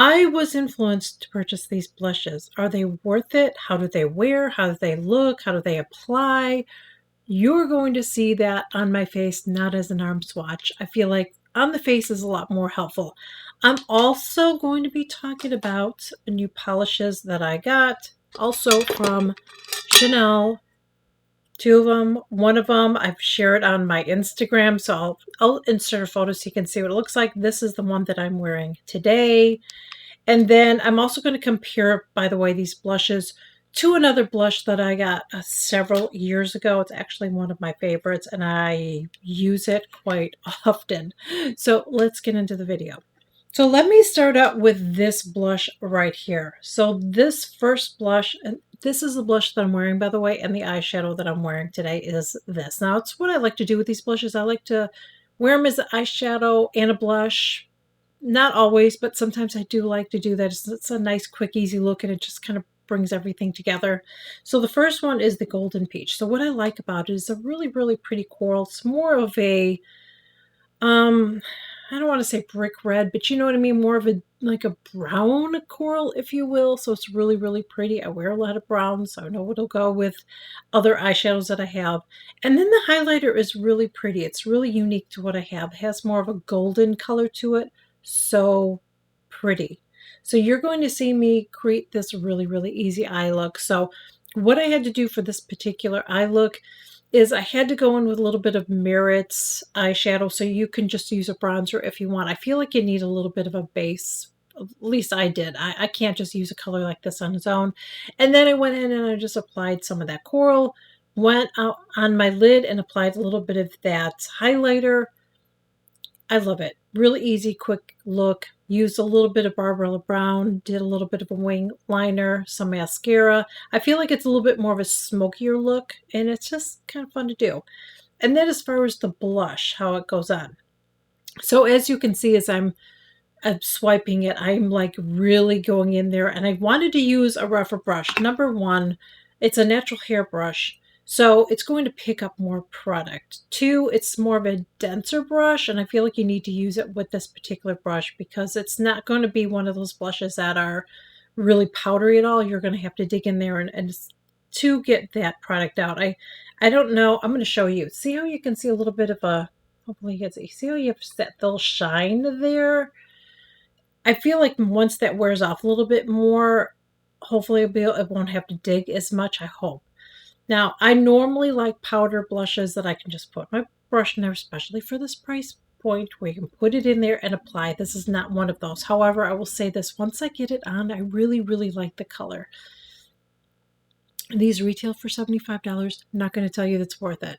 I was influenced to purchase these blushes. Are they worth it? How do they wear? How do they look? How do they apply? You're going to see that on my face, not as an arm swatch. I feel like on the face is a lot more helpful. I'm also going to be talking about new polishes that I got, also from Chanel. Two of them. One of them I've shared on my Instagram, so I'll insert a photo so you can see what it looks like. This is the one that I'm wearing today. And then I'm also going to compare, by the way, these blushes to another blush that I got several years ago. It's actually one of my favorites, and I use it quite often. So let's get into the video. So let me start out with this blush right here. So this first blush, and this is the blush that I'm wearing, by the way, and the eyeshadow that I'm wearing today is this. Now, it's what I like to do with these blushes. I like to wear them as an eyeshadow and a blush. Not always, but sometimes I do like to do that. It's a nice, quick, easy look, and it just kind of brings everything together. So the first one is the Golden Peach. So what I like about it is a really, really pretty coral. It's more of a, I don't want to say brick red, but you know what I mean? More of a, like a brown coral, if you will. So it's really, really pretty. I wear a lot of brown, so I know it'll go with other eyeshadows that I have. And then the highlighter is really pretty. It's really unique to what I have. It has more of a golden color to it. So pretty. So you're going to see me create this really, really easy eye look. So what I had to do for this particular eye look is I had to go in with a little bit of Merit's eyeshadow, so you can just use a bronzer if you want. I feel like you need a little bit of a base. At least I did. I can't just use a color like this on its own. And then I went in and I just applied some of that coral, went out on my lid and applied a little bit of that highlighter. I love it. Really easy, quick look. Used a little bit of Barbara Brown, did a little bit of a wing liner, some mascara. I feel like it's a little bit more of a smokier look, and it's just kind of fun to do. And then as far as the blush, how it goes on. So as you can see, as I'm swiping it, I'm like really going in there, and I wanted to use a rougher brush. Number one, it's a natural hair brush, so it's going to pick up more product. Two, it's more of a denser brush, and I feel like you need to use it with this particular brush because it's not going to be one of those blushes that are really powdery at all. You're going to have to dig in there and to get that product out. I don't know. I'm going to show you. See how you can see a little bit of a, hopefully you can see how you have that little shine there? I feel like once that wears off a little bit more, hopefully it won't have to dig as much, I hope. Now, I normally like powder blushes that I can just put my brush in there, especially for this price point where you can put it in there and apply. This is not one of those. However, I will say this, once I get it on, I really, really like the color. These retail for $75. I'm not going to tell you that's worth it,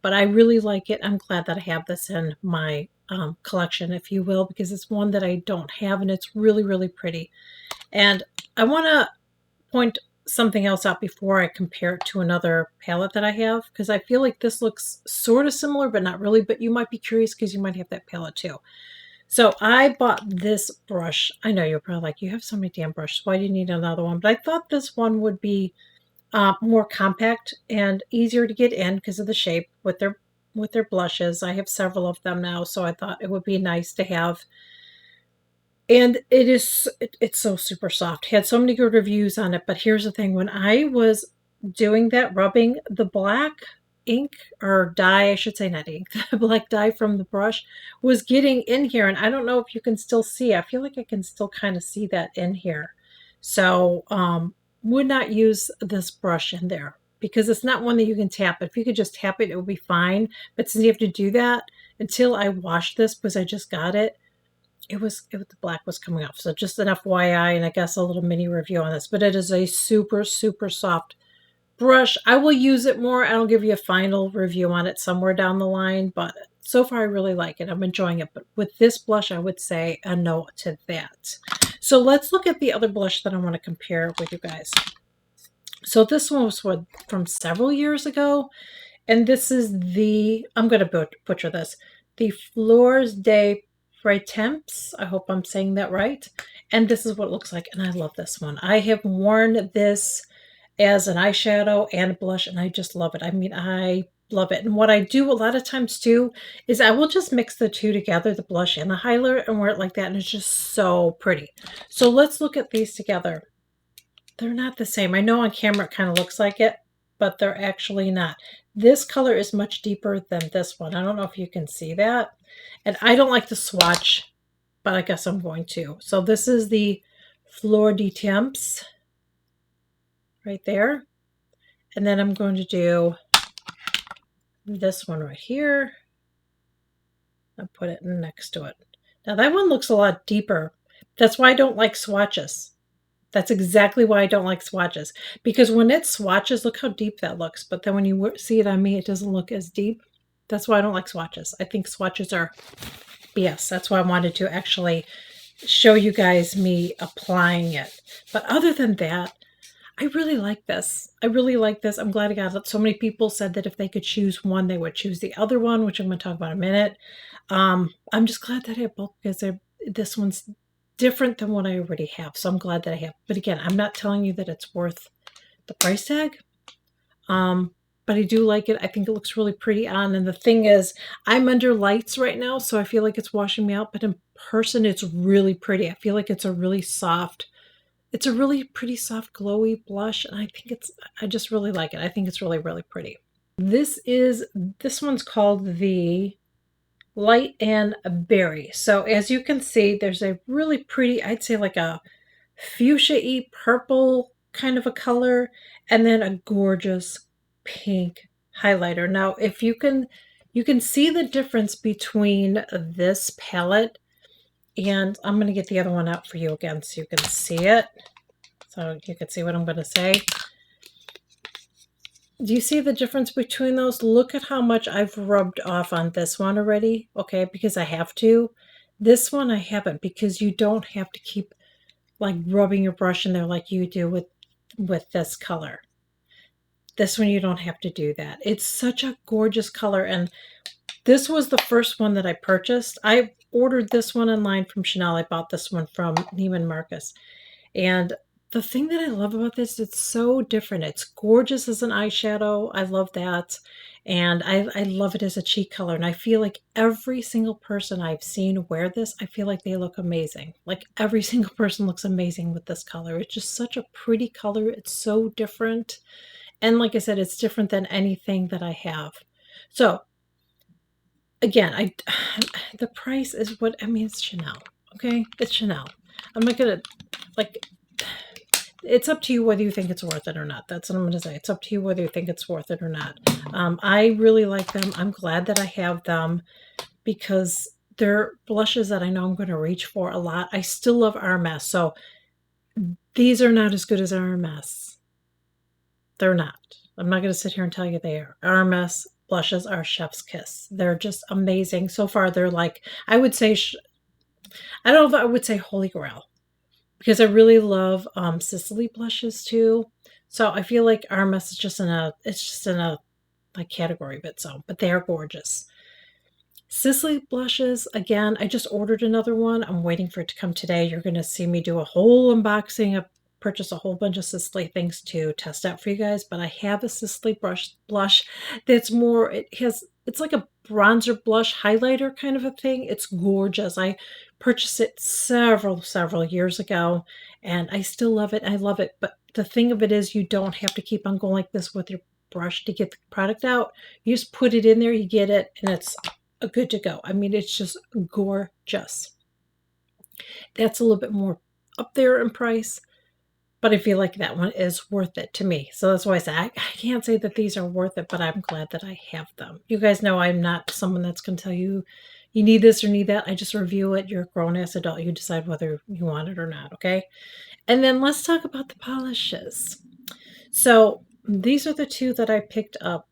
but I really like it. I'm glad that I have this in my collection, if you will, because it's one that I don't have, and it's really, really pretty. And I want to point something else out before I compare it to another palette that I have, because I feel like this looks sort of similar, but not really. But you might be curious because you might have that palette too. So I bought this brush. I know you're probably like, you have so many damn brushes. Why do you need another one? But I thought this one would be more compact and easier to get in because of the shape with their blushes. I have several of them now, so I thought it would be nice to have. And it's so super soft. Had so many good reviews on it, but here's the thing. When I was doing that, rubbing the black ink or dye, I should say, not ink, the black dye from the brush was getting in here, and I don't know if you can still see. I feel like I can still kind of see that in here. So, would not use this brush in there because it's not one that you can tap. If you could just tap it, it would be fine. But since you have to do that, until I washed this, because I just got it, the black was coming off. So just an FYI, and I guess a little mini review on this. But it is a super, super soft brush. I will use it more. I'll give you a final review on it somewhere down the line. But so far, I really like it. I'm enjoying it. But with this blush, I would say a no to that. So let's look at the other blush that I want to compare with you guys. So this one was from several years ago. And this is the, I'm going to butcher this, the Fleurs de Temps. I hope I'm saying that right. And this is what it looks like. And I love this one. I have worn this as an eyeshadow and blush, and I just love it. I mean, I love it. And what I do a lot of times too is I will just mix the two together, the blush and the highlighter, and wear it like that, and it's just so pretty. So let's look at these together. They're not the same. I know on camera it kind of looks like it, but they're actually not. This color is much deeper than this one. I don't know if you can see that. And I don't like to swatch, but I guess I'm going to. So this is the Fleur de Temps right there. And then I'm going to do this one right here. I'll put it next to it. Now that one looks a lot deeper. That's why I don't like swatches. That's exactly why I don't like swatches. Because when it swatches, look how deep that looks. But then when you see it on me, it doesn't look as deep. That's why I don't like swatches. I think swatches are BS. That's why I wanted to actually show you guys me applying it. But other than that, I really like this. I really like this. I'm glad I got it. So many people said that if they could choose one, they would choose the other one, which I'm going to talk about in a minute. I'm just glad that I have both because this one's different than what I already have. So I'm glad that I have. But again, I'm not telling you that it's worth the price tag. But I do like it. I think it looks really pretty on. And the thing is, I'm under lights right now, so I feel like it's washing me out. But in person, it's really pretty. I feel like it's a really pretty soft, glowy blush. And I just really like it. I think it's really, really pretty. This one's called the Light and Berry. So as you can see, there's a really pretty, I'd say like a fuchsia-y purple kind of a color, and then a gorgeous pink highlighter. Now, if you can see the difference between this palette, and I'm going to get the other one out for you again so you can see it. So you can see what I'm going to say. Do you see the difference between those? Look at how much I've rubbed off on this one already, okay, because I have to. This one I haven't, because you don't have to keep like rubbing your brush in there like you do with this color. This one you don't have to do that. It's such a gorgeous color, and this was the first one that I purchased. I ordered this one online from Chanel. I bought this one from Neiman Marcus. And the thing that I love about this, it's so different. It's gorgeous as an eyeshadow. I love that. And I love it as a cheek color. And I feel like every single person I've seen wear this, I feel like they look amazing. Like every single person looks amazing with this color. It's just such a pretty color. It's so different. And like I said, it's different than anything that I have. So again, the price is what, I mean, it's Chanel. Okay, it's Chanel. I'm not gonna, like, it's up to you whether you think it's worth it or not. That's what I'm going to say. It's up to you whether you think it's worth it or not. I really like them. I'm glad that I have them because they're blushes that I know I'm going to reach for a lot. I still love Hermes. So these are not as good as Hermes. They're not. I'm not going to sit here and tell you they are. Hermes blushes are chef's kiss. They're just amazing. So far, they're like, I would say, I don't know if I would say holy grail, because I really love Sicily blushes too. So I feel like Hermes is just in a like category of its own, but they are gorgeous. Sicily blushes, again, I just ordered another one. I'm waiting for it to come today. You're going to see me do a whole unboxing. Purchase a whole bunch of Sicily things to test out for you guys, but I have a Sicily blush that's more, it's like a bronzer blush highlighter kind of a thing. It's gorgeous. I purchased it several years ago, and I still love it. I love it, but the thing of it is you don't have to keep on going like this with your brush to get the product out. You just put it in there, you get it, and it's good to go. I mean, it's just gorgeous. That's a little bit more up there in price, but I feel like that one is worth it to me. So that's why I say I can't say that these are worth it, but I'm glad that I have them. You guys know I'm not someone that's going to tell you, you need this or need that. I just review it. You're a grown-ass adult. You decide whether you want it or not, okay? And then let's talk about the polishes. So these are the two that I picked up.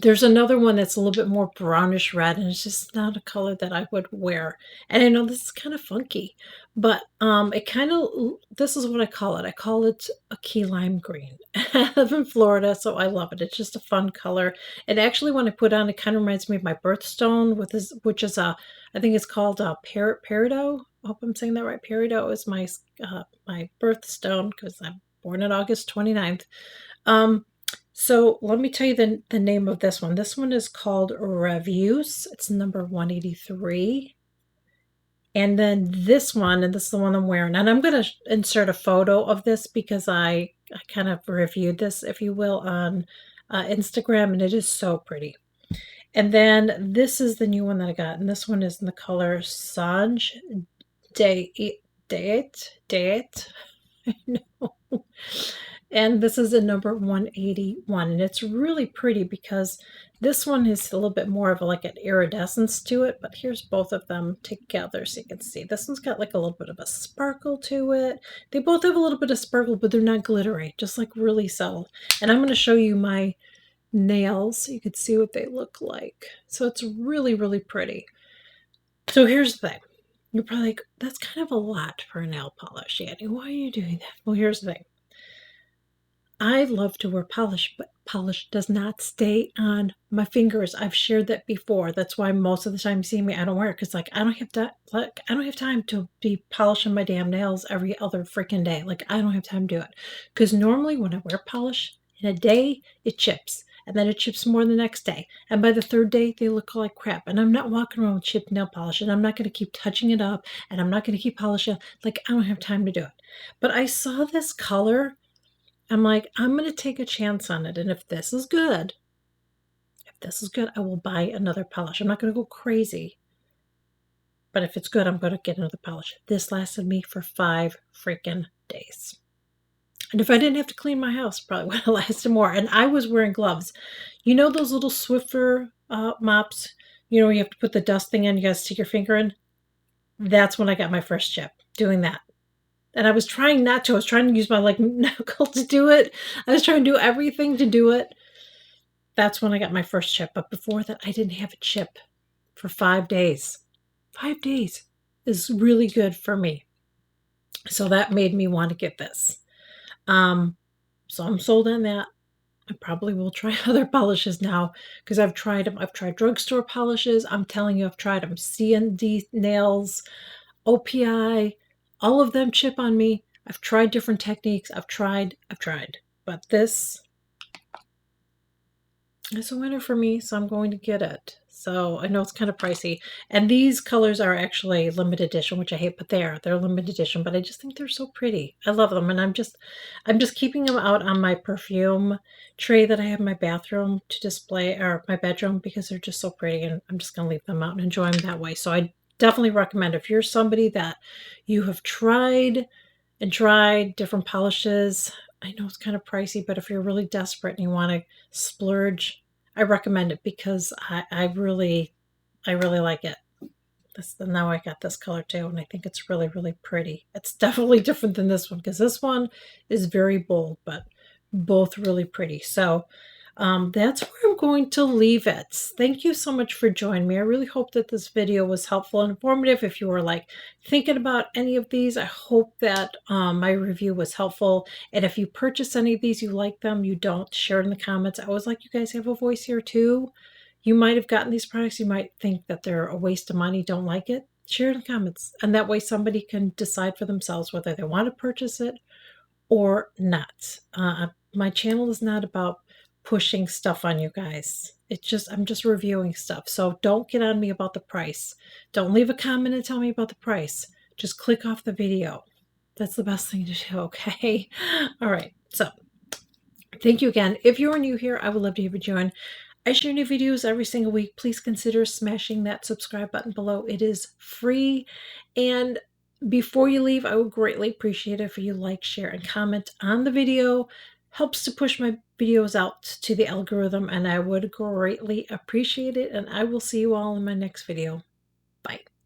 There's another one that's a little bit more brownish red, and it's just not a color that I would wear. And I know this is kind of funky, but it kind of, this is what I call it. I call it a key lime green. I live in Florida, so I love it. It's just a fun color. And actually, when I put on, it kind of reminds me of my birthstone, which is I think it's called a peridot. I hope I'm saying that right. Peridot is my birthstone because I'm born on August 29th. So let me tell you the name of this one. This one is called Revues. It's number 183. And then this one, and this is the one I'm wearing. And I'm going to insert a photo of this because I kind of reviewed this, if you will, on Instagram, and it is so pretty. And then this is the new one that I got, and this one is in the color Sanj Date. I know. And this is a number 181, and it's really pretty because this one is a little bit more of like an iridescence to it, but here's both of them together so you can see. This one's got like a little bit of a sparkle to it. They both have a little bit of sparkle, but they're not glittery, just like really subtle. And I'm going to show you my nails so you can see what they look like. So it's really, really pretty. So here's the thing. You're probably like, that's kind of a lot for a nail polish, Annie. Why are you doing that? Well, here's the thing. I love to wear polish, but polish does not stay on my fingers. I've shared that before. That's why most of the time you see me, I don't wear it because like I don't have time to be polishing my damn nails every other freaking day. Like I don't have time to do it. Because normally when I wear polish in a day, it chips. And then it chips more the next day. And by the third day, they look like crap. And I'm not walking around with chipped nail polish. And I'm not going to keep touching it up. And I'm not going to keep polishing. Like I don't have time to do it. But I saw this color. I'm like, I'm going to take a chance on it. And if this is good, I will buy another polish. I'm not going to go crazy. But if it's good, I'm going to get another polish. This lasted me for 5 freaking days. And if I didn't have to clean my house, probably would have lasted more. And I was wearing gloves. You know those little Swiffer mops? You know, you have to put the dust thing in, you got to stick your finger in? That's when I got my first chip, doing that. And I was trying not to. I was trying to use my like knuckle to do it. I was trying to do everything to do it. That's when I got my first chip. But before that, I didn't have a chip for 5 days. 5 days is really good for me. So that made me want to get this. So I'm sold on that. I probably will try other polishes now because I've tried them. I've tried drugstore polishes. I'm telling you, I've tried them. C&D nails, OPI, all of them chip on me. I've tried different techniques. I've tried. But this is a winner for me, so I'm going to get it. So I know it's kind of pricey. And these colors are actually limited edition, which I hate, but they're limited edition, but I just think they're so pretty. I love them, and I'm just keeping them out on my perfume tray that I have in my bathroom to display, or my bedroom, because they're just so pretty, and I'm just going to leave them out and enjoy them that way. So I definitely recommend if you're somebody that you have tried different polishes. I know it's kind of pricey, but if you're really desperate and you want to splurge, I recommend it because I really like it. Now I got this color too, and I think it's really, really pretty. It's definitely different than this one because this one is very bold, but both really pretty. So that's where I'm going to leave it. Thank you so much for joining me. I really hope that this video was helpful and informative. If you were like thinking about any of these, I hope that my review was helpful. And if you purchase any of these, you like them, you don't, share it in the comments. I always like you guys have a voice here too. You might have gotten these products. You might think that they're a waste of money, don't like it. Share it in the comments. And that way somebody can decide for themselves whether they want to purchase it or not. My channel is not about pushing stuff on you guys. I'm just reviewing stuff. So don't get on me about the price. Don't leave a comment and tell me about the price. Just click off the video. That's the best thing to do, okay? All right. So thank you again. If you're new here, I would love to have you join. I share new videos every single week. Please consider smashing that subscribe button below. It is free. And before you leave, I would greatly appreciate it if you like, share, and comment on the video. Helps to push my videos out to the algorithm, and I would greatly appreciate it. And I will see you all in my next video.